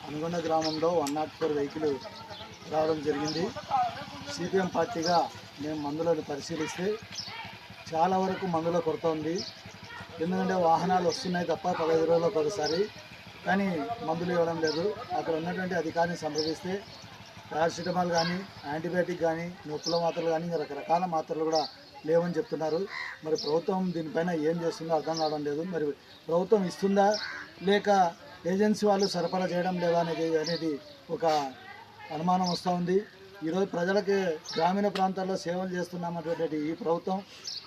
అనుగొండ గ్రామంలో 104 వెహికల్ రావడం జరిగింది. సిపిఎం పార్టీగా మేము మందులను పరిశీలిస్తే చాలా వరకు మందుల కొరత ఉంది. ఎందుకంటే వాహనాలు వస్తున్నాయి తప్ప 15 రోజులకు ఒకసారి, కానీ మందులు ఇవ్వడం లేదు. అక్కడ ఉన్నటువంటి అధికారిని సంప్రదిస్తే పారాసిటమాల్ కానీ, యాంటీబయాటిక్ కానీ, నొప్పుల మాత్రలు కానీ, రకరకాల మాత్రలు కూడా లేవని చెప్తున్నారు. మరి ప్రభుత్వం దీనిపైన ఏం చేస్తుందో అర్థం కావడం లేదు. మరి ప్రభుత్వం ఇస్తుందా లేక ఏజెన్సీ వాళ్ళు సరఫరా చేయడం లేదా అనేది ఒక అనుమానం వస్తూ ఉంది. ఈరోజు ప్రజలకి గ్రామీణ ప్రాంతాల్లో సేవలు చేస్తున్నామన్నటువంటి ఈ ప్రభుత్వం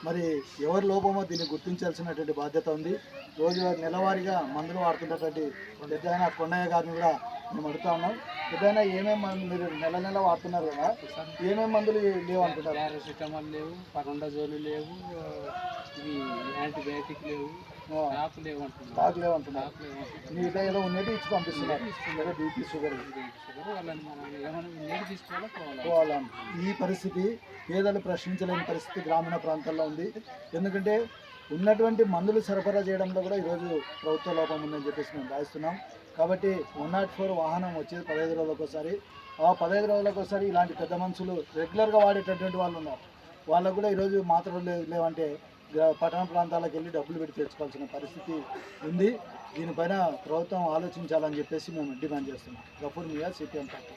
మరి ఎవరి లోపమో దీన్ని గుర్తించాల్సినటువంటి బాధ్యత ఉంది. రోజు నెలవారీగా మందులు వాడుతున్నటువంటి పెద్దయిన కొండయ్య గారిని కూడా మేము అడుగుతా ఉన్నాం. పెద్దయినా ఏమేమి మీరు నెల నెల వాడుతున్నారు కదా, ఏమేమి మందులు లేవు అంటున్నారు? పారాసిటమాల్ లేవు, పరండజోలు లేవు, ఇవి యాంటీబయాటిక్ లేవు, టాకు లేవు అంటున్నారు. మిగతా ఏదో ఉన్నది ఇచ్చి పంపిస్తున్నారు. బీపీ షుగర్ వాళ్ళని మనం ఏమైనా నీరు తీసుకోవాలా పోవాలని ఈ పరిస్థితి పేదలు ప్రశ్నించలేని పరిస్థితి గ్రామీణ ప్రాంతాల్లో ఉంది. ఎందుకంటే ఉన్నటువంటి మందులు సరఫరా చేయడంలో కూడా ఈరోజు ప్రభుత్వ లోపం ఉందని చెప్పేసి మేము భావిస్తున్నాం. కాబట్టి 104 వాహనం వచ్చేది 15 రోజులకు ఒకసారి. ఆ 15 రోజులకు ఒకసారి ఇలాంటి పెద్ద మనుషులు రెగ్యులర్గా వాడేటటువంటి వాళ్ళు ఉన్నారు. వాళ్ళకు కూడా ఈరోజు మాత్రలు లేవంటే పట్టణ ప్రాంతాలకు వెళ్ళి డబ్బులు పెట్టి తెచ్చుకోవాల్సిన పరిస్థితి ఉంది. దీనిపైన ప్రభుత్వం ఆలోచించాలని చెప్పేసి మేము డిమాండ్ చేస్తున్నాం. గఫూర్ మియా, సిపిఎం పార్టీ.